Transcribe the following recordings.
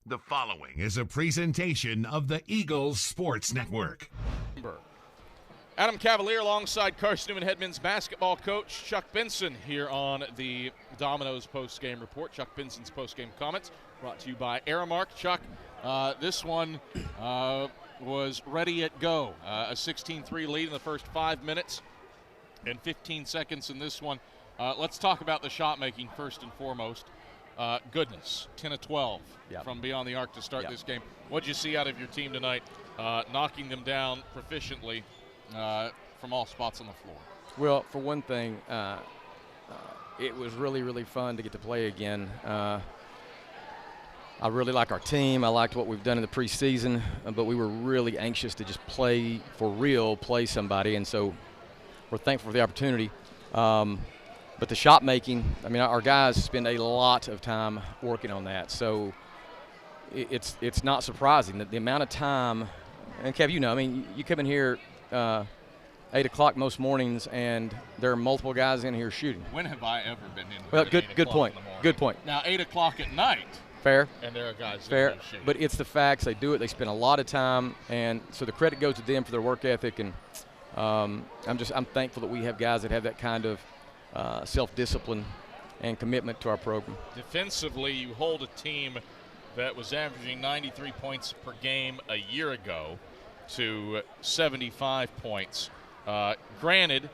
The following is a presentation of the Eagles Sports Network. Adam Cavalier alongside Carson Newman, head men's basketball coach Chuck Benson here on the Domino's post-game report. Chuck Benson's post-game comments brought to you by Aramark. Chuck, this one was ready at go. A 16-3 lead in the first 5 minutes and 15 seconds in this one. Let's talk about the shot making first and foremost. Goodness, 10 of 12 from beyond the arc to start this game. What did you see out of your team tonight, knocking them down proficiently from all spots on the floor? Well, for one thing, it was really, really fun to get to play again. I really like our team. I liked what we've done in the preseason, but we were really anxious to just play for real, play somebody, and so we're thankful for the opportunity. But the shot making, I mean, our guys spend a lot of time working on that. So it's not surprising that the amount of time, and Kev, you know, I mean, you come in here 8 o'clock most mornings, and there are multiple guys in here shooting. When have I ever been in? Well, good point. Good point. Now 8 o'clock at night. Fair. And there are guys fair. That shooting. But it's the facts. They do it. They spend a lot of time, and so the credit goes to them for their work ethic. And I'm thankful that we have guys that have that kind of self-discipline and commitment to our program. Defensively, you hold a team that was averaging 93 points per game a year ago to 75 points. Granted,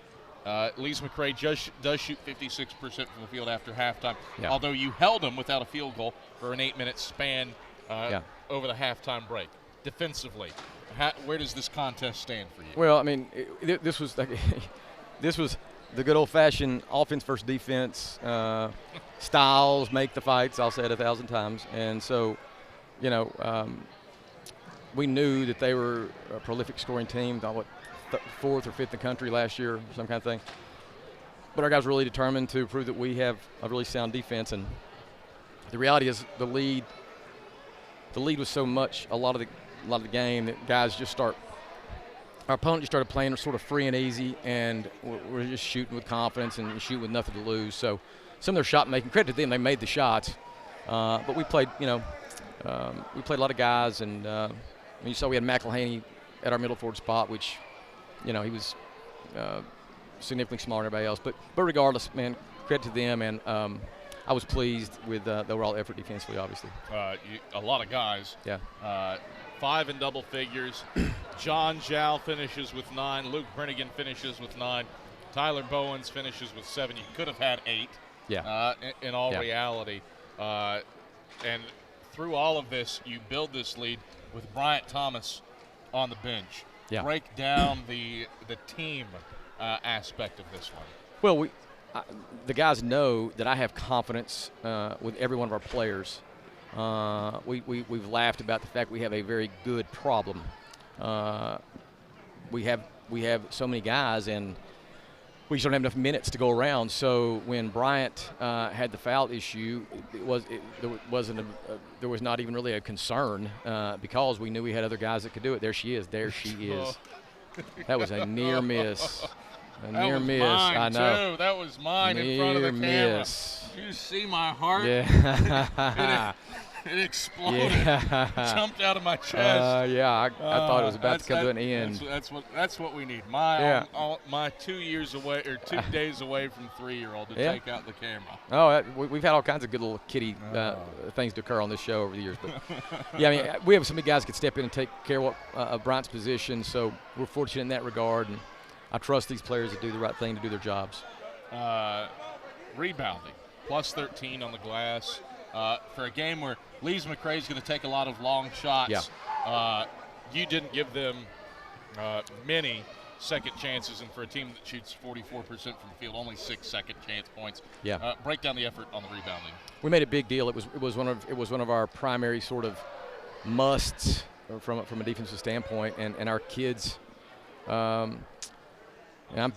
Lees-McRae does shoot 56% from the field after halftime, although you held them without a field goal for an 8-minute span over the halftime break. Defensively, where does this contest stand for you? Well, I mean, this was the good old-fashioned offense versus defense. Styles make the fights, I'll say it 1,000 times. And so, you know, we knew that they were a prolific scoring team, fourth or fifth in the country last year, some kind of thing. But our guys were really determined to prove that we have a really sound defense. And the reality is the lead was so much a lot of the game that guys just our opponent just started playing sort of free and easy, and we're just shooting with confidence and shooting with nothing to lose. So some of their shot making, credit to them, they made the shots. But we played, we played a lot of guys, and you saw we had McElhaney at our middle forward spot, which, he was significantly smaller than everybody else. But regardless, man, credit to them, and I was pleased with the overall effort defensively, obviously. A lot of guys. Yeah. 5 in double figures. John Jal finishes with 9. Luke Brennigan finishes with 9. Tyler Bowens finishes with 7. You could have had 8. Yeah. In all reality, and through all of this, you build this lead with Bryant Thomas on the bench. Yeah. Break down the team aspect of this one. Well, the guys know that I have confidence with every one of our players. We've laughed about the fact we have a very good problem. We have so many guys, and we just don't have enough minutes to go around. So when Bryant had the foul issue, there was not even really a concern because we knew we had other guys that could do it. There she is. That was a near miss. A near miss. I know. Too. That was mine in front of the camera. Miss. You see my heart? Yeah. It exploded. Jumped out of my chest. I thought it was about to come to an end. That's what we need. My 2 years away or 2 days away from 3-year-old to take out the camera. Oh, we've had all kinds of good little kiddie things to occur on this show over the years. But I mean, we have so many guys that could step in and take care of Bryant's position. So we're fortunate in that regard, and I trust these players to do the right thing to do their jobs. Rebounding, plus 13 on the glass. For a game where Lees-McRae is going to take a lot of long shots, you didn't give them many second chances, and for a team that shoots 44% from the field, only 6 second chance points. Break down the effort on the rebounding. We made a big deal. It was one of our primary sort of musts from a defensive standpoint, and our kids. And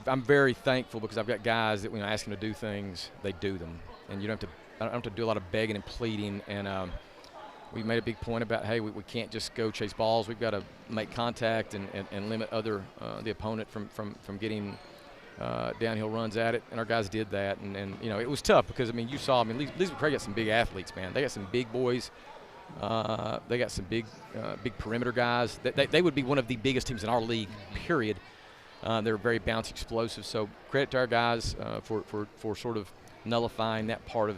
I'm very thankful because I've got guys that when I ask them to do things, they do them, and I don't have to do a lot of begging and pleading. And we made a big point about, hey, we can't just go chase balls. We've got to make contact and limit the opponent from getting downhill runs at it. And our guys did that. And it was tough because, you saw, Lees-McRae got some big athletes, man. They got some big boys They got some big perimeter guys. They would be one of the biggest teams in our league, period. They're very bouncy, explosive. So credit to our guys for sort of nullifying that part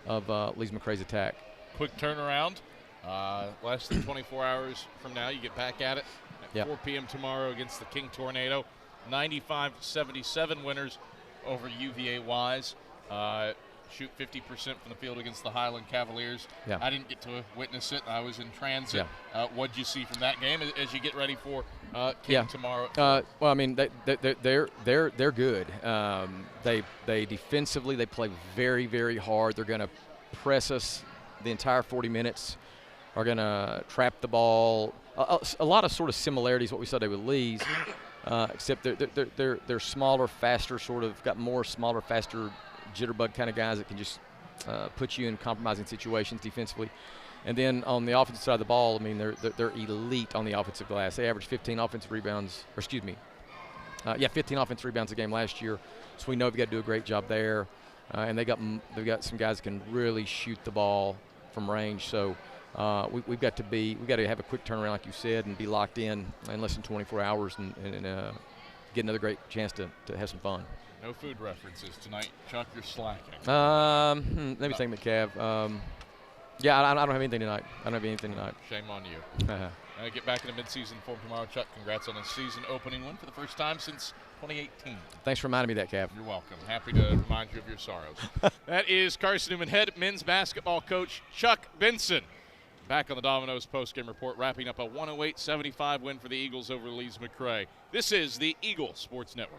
of Lees-McRae's attack. Quick turnaround. Less than 24 hours from now, you get back at it at 4 p.m. tomorrow against the King Tornado. 95-77 winners over UVA-Wise. Shoot 50% from the field against the Highland Cavaliers. Yeah. I didn't get to witness it. I was in transit. Yeah. What'd you see from that game as you get ready for King tomorrow? Well, I mean, they're good. They defensively they play very, very hard. They're going to press us the entire 40 minutes. Are going to trap the ball. A lot of sort of similarities what we saw today with Lees, except they're smaller, faster, sort of got more smaller, faster jitterbug kind of guys that can just put you in compromising situations defensively. And then on the offensive side of the ball, I mean, they're elite on the offensive glass. They averaged 15 offensive rebounds, 15 offensive rebounds a game last year. So we know we've got to do a great job there. And they've got some guys that can really shoot the ball from range. So we've got to have a quick turnaround, like you said, and be locked in less than 24 hours and get another great chance to have some fun. No food references tonight. Chuck, you're slacking. Let me think, McCav. Yeah, I don't have anything tonight. Shame on you. Get back in the midseason form tomorrow. Chuck, congrats on a season opening win for the first time since 2018. Thanks for reminding me of that, Cav. You're welcome. Happy to remind you of your sorrows. That is Carson Newman head men's basketball coach Chuck Benson. Back on the Domino's postgame report, wrapping up a 108-75 win for the Eagles over Lees-McRae. This is the Eagle Sports Network.